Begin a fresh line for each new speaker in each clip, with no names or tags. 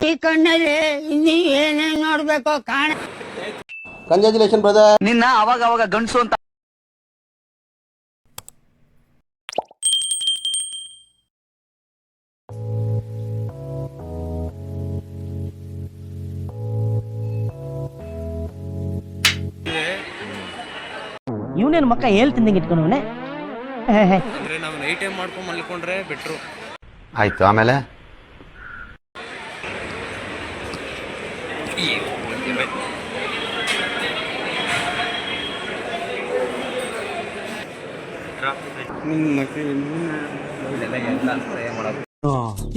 ಈ ಕಣ್ಣಲ್ಲಿ ಇನ್ನೀ ಏನೇನ್ ನೋಡ್ಬೇಕೋ ಕಾಣ.
Congratulation brother.
ನಿನ್ನ ಅವಾಗ ಅವಾಗ ಗಂಡಸು ಅಂತ
ಇವನೇನು ಮಕ್ಕ ಹೇಳ್ತಿದ್ದಂಗೆ ಇಟ್ಕೊಂಡವನೆ.
ಅಂದ್ರೆ ನಾವು ನೈಟ್ ಟೈಮ್ ಮಾಡ್ಕೊಂಡು ಮಲ್ಕೊಂಡ್ರೆ ಬೆಟ್ರು.
ಆಯ್ತು, ಆಮೇಲೆ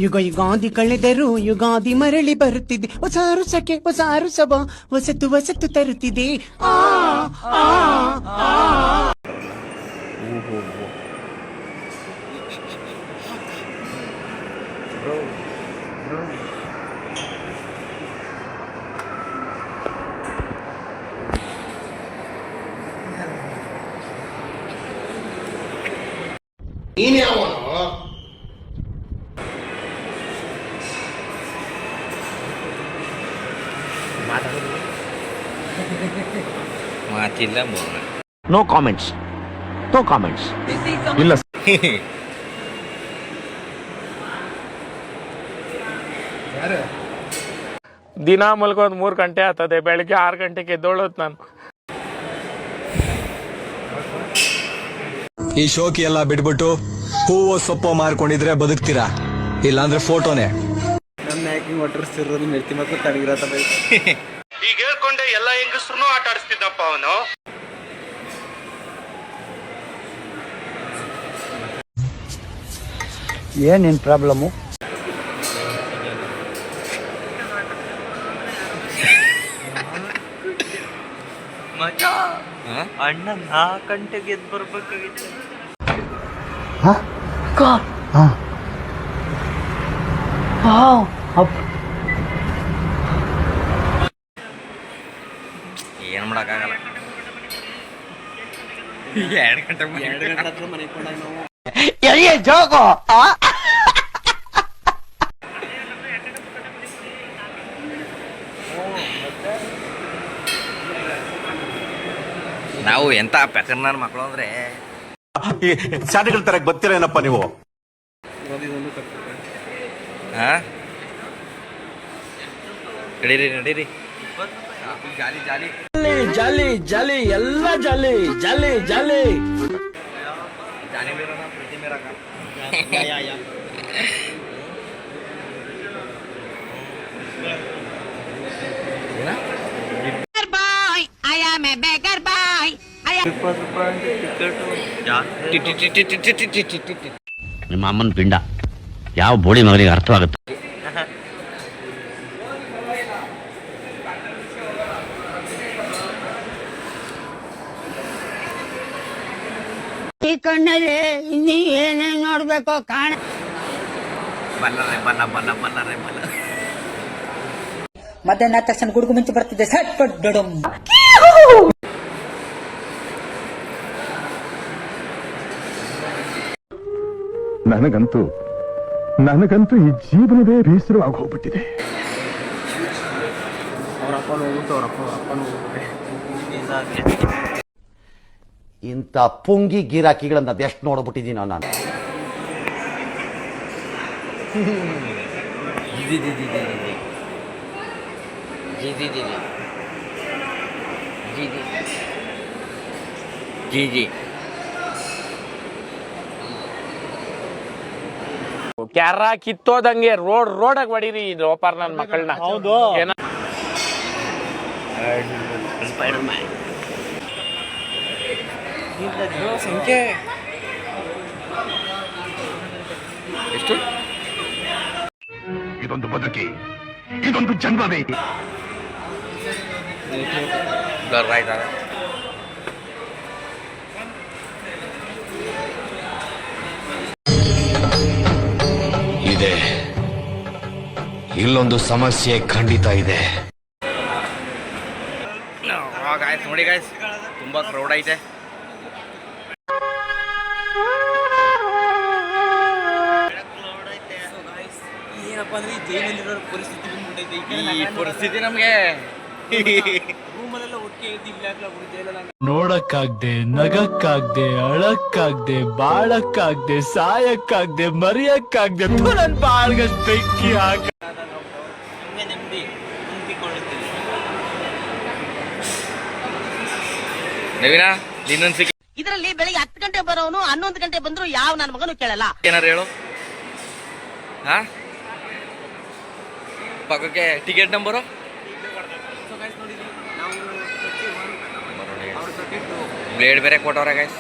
ಯುಗ ಯುಗಾದಿ ಕಳೆದರು ಯುಗಾದಿ ಮರಳಿ ಬರುತ್ತಿದೆ, ಹೊಸ ಅರುಸಕ್ಕೆ ಹೊಸ ಅರುಸವ ಹೊಸತು ಹೊಸತು ತರುತ್ತಿದೆ.
ಮಾತಿಲ್ಲ
ನೋ ಕಾಮೆಂಟ್ಸ್, ನೋ ಕಾಮೆಂಟ್ಸ್. ಇಲ್ಲ
ದಿನ ಮಲ್ಕೋದು 3 ಗಂಟೆ ಆಗ್ತದೆ, ಬೆಳಿಗ್ಗೆ 6 ಗಂಟೆಗೆ ಎದ್ದೋಳೋದು ನಾನು.
ಈ ಶೋಕಿ ಎಲ್ಲ ಬಿಟ್ಬಿಟ್ಟು ಹೂವು ಸೊಪ್ಪು ಮಾರ್ಕೊಂಡಿದ್ರೆ ಬದುಕ್ತೀರಾ, ಇಲ್ಲಾಂದ್ರೆ ಫೋಟೋನೇ.
ನನ್ನ ಆಕ್ಟಿಂಗ್ ಒಟ್ಟರ್ಸಿರೋದು ಮೆರ್ತಿ ಮಕ್ಕಳು ತಡಗಿರತ್ತ
ಈಗ ಹೇಳ್ಕೊಂಡೆ ಎಲ್ಲ ಹೆಂಗಸ್ರು ಆಟ ಆಡಿಸ್ತಿದ್ದಪ್ಪ ಅವನು.
ಏನೇನ್ ಪ್ರಾಬ್ಲಮ್ಮು?
ಅಣ್ಣ 4 ಗಂಟೆಗೆ ಎದ್ದು ಬರ್ಬೇಕಾಗಿತ್ತು.
ಏನ್ ಮಾಡಕ್ಕಾಗಲ್ಲ. 2 ಗಂಟೆ ಹತ್ರ ಮನೆಗೆ ಕೊಂಡಾಗ ನಾವು
ಜೋಗೋ
ನಾವು ಎಂತ ಪ್ಯಾಕರ್ನ ಮಕ್ಕಳು ಅಂದ್ರೆ
ಶಾಲೆಗಳ ತರಕ್ ಬರ್ತೀರೇನಪ್ಪ ನೀವು?
ನಡೀರಿ ನಡೀರಿ. ಜಾಲಿ ಜಾಲಿ
ಜಾಲಿ ಜಾಲಿ ಎಲ್ಲ ಜಾಲಿ ಜಾಲಿ ಜಾಲಿ.
ಜಾಲಿ ಮೇರ ಪ್ರೀತಿ ಮೇರ
ನಿಮ್ಮ ಅಮ್ಮನ ಪಿಂಡ ಯಾವ ಬೋಳಿ ಮಗನಿಗೆ ಅರ್ಥವಾಗುತ್ತೆ.
ಈ ಕಣ್ಣಲ್ಲಿ ಇನ್ನೀ ಏನೇನ್ ನೋಡ್ಬೇಕೋ ಕಾಣ.
ಬಲ್ಲರೆ ಬಲ್ಲ ಬಲ್ಲ ಬಲ್ಲರೆ ಬಲ್ಲ.
ಮಧ್ಯಾಹ್ನ ತಕ್ಷಣ ಗುಡುಗು ಮುಂಚೆ ಬರ್ತಿದ್ದೆ ಸಟ್ ಪಟ್ ಡೊಡಮ್.
ನನಗಂತೂ ಈ ಜೀವನವೇ ಬೇಸರವಾಗಿ ಹೋಗ್ಬಿಟ್ಟಿದೆ.
ಇಂಥ ಪುಂಗಿ ಗಿರಾಕಿಗಳನ್ನ ಅದೆಷ್ಟು ನೋಡ್ಬಿಟ್ಟಿದ್ದೀನೋ ನಾನು.
ಕ್ಯಾರ ಕಿತ್ತೋದಂಗೆ ರೋಡಾಗ ಹೊಡೀರಿ ಲೋಪಾರ್ ನನ್ನ ಮಕ್ಕಳನ್ನ. ಹೌದು,
ಸಂಖ್ಯೆ ಎಷ್ಟು?
ಇದೊಂದು ಬದುಕಿ, ಇದೊಂದು ಜನ್ಮವೇ.
ಇದೆ, ಇಲ್ಲೊಂದು ಸಮಸ್ಯೆ ಖಂಡಿತ ಇದೆ.
ಗಾಯ್ಸ್ ನೋಡಿ ಗಾಯ್ಸ್, ತುಂಬಾ ಕ್ರೌಡ್ ಐತೆ. ಏನಪ್ಪಾ ಅಂದ್ರೆ ಈ ಜೈಲಲ್ಲಿರೋ ಪರಿಸ್ಥಿತಿ ಬಂದ್ಬಿಟ್ಟೈತೆ ಈ ಪರಿಸ್ಥಿತಿ ನಮ್ಗೆ ರೂಮಲ್ಲೆಲ್ಲ ಒಟ್ಟಿಗೆ ಇದ್ದಿಲ್ಲ ಜೈಲಲ್ಲ
ನೋಡಕ್ಕಾಗ್ದೆ ನಗಕ್ಕಾಗ್ದೆ ಅಳಕ್ಕಾಗ್ದೆ ಬಾಳಕ್ಕಾಗ್ದೆ ಸಾಯಕ್ಕಾಗ್ದೆ ಮರಿಯಕ್ಕಾಗ್ದೆ ನನ್ ಬಾಳ್ಗಷ್ಟ್ ಬೆಂಕಿ ಹಾಕ
ನಮ್ಗೆ ನೆಮ್ಮದಿ ಹೊಂದಿಕೊಳ್ಳುತ್ತೀವಿ. ನವೀನ ಇನ್ನೊಂದು ಸಿಕ್ಕ
ಇದರಲ್ಲಿ ಬೆಳಿಗ್ಗೆ 10 ಗಂಟೆ ಬರೋನು 11 ಗಂಟೆ ಬಂದ್ರು ಯಾವ ನನ್ನ ಮಗನು ಕೇಳಲ್ಲ.
ಏನಾರು ಹೇಳು. ಹಾ ಪಕ್ಕಕ್ಕೆ ಟಿಕೆಟ್ ನಂಬರು ಬ್ಲೇಡ್ ಬೇರೆ ಕೊಟ್ಟವ್ರೆ ಗೈಸ್.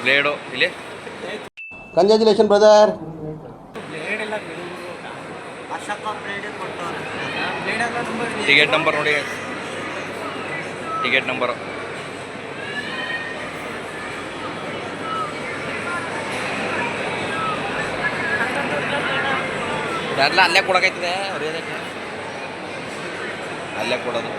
ಬ್ಲೇಡು ಇಲ್ಲಿ
ಕಂಗ್ರ್ಯಾಚುಲೇಷನ್ ಬ್ರದರ್.
ಟಿಕೆಟ್ ನಂಬರ್ ನೋಡಿ guys. ಟಿಕೆಟ್ ನಂಬರು ಎಲ್ಲ ಅಲ್ಲೇ ಕೊಡಕೈತಿದೆ ಅವ್ರಿಗೆ ಅಲ್ಲೇ ಕೊಡೋದು.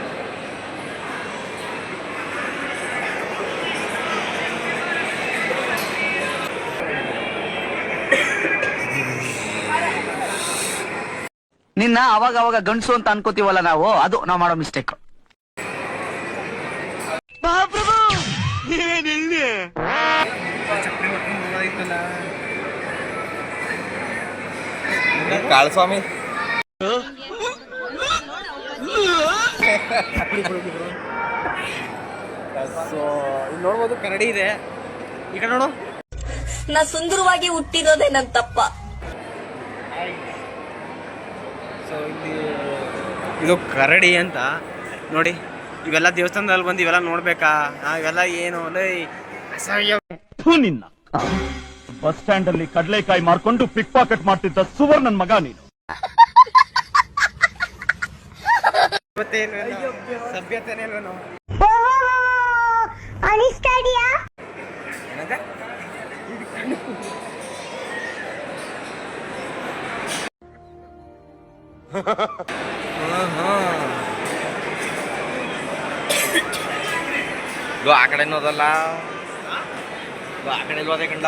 ನಿನ್ನ ಅವಾಗ ಅವಾಗ ಗಂಡಸು ಅಂತ ಅನ್ಕೋತೀವಲ್ಲ ನಾವು, ಅದು ನಾವು ಮಾಡೋ ಮಿಸ್ಟೇಕ್.
ಕಾಳಸ್ವಾಮಿ ನೋಡ್ಬೋದು ಕರಡಿ ಇದೆ ಈಗ ನೋಡು.
ನಾ ಸುಂದರವಾಗಿ ಹುಟ್ಟಿರೋದೇ ನನ್ ತಪ್ಪ.
ಸೊ ಇದು ಕರಡಿ ಅಂತ ನೋಡಿ. ಇವೆಲ್ಲ ದೇವಸ್ಥಾನದಲ್ಲಿ ಬಂದು ಇವೆಲ್ಲ ನೋಡ್ಬೇಕಾ? ಇವೆಲ್ಲ ಏನು ಅಸಹ್ಯ.
ನಿನ್ನ ಬಸ್ ಸ್ಟ್ಯಾಂಡ್ ಅಲ್ಲಿ ಕಡ್ಲೆಕಾಯಿ ಮಾರ್ಕೊಂಡು ಪಿಕ್ ಪಾಕೆಟ್ ಮಾಡ್ತಿದ್ದ ಸುವರ್ಣನ್ ಮಗ ನೀನು.
ಸಭ್ಯತೆನೇ ಇಲ್ವೇನೋ. ಆ ಕಡೆ ನೋದಲ್ಲ, ಆ ಕಡೆ ಹೋದೆ ಕಂಡ.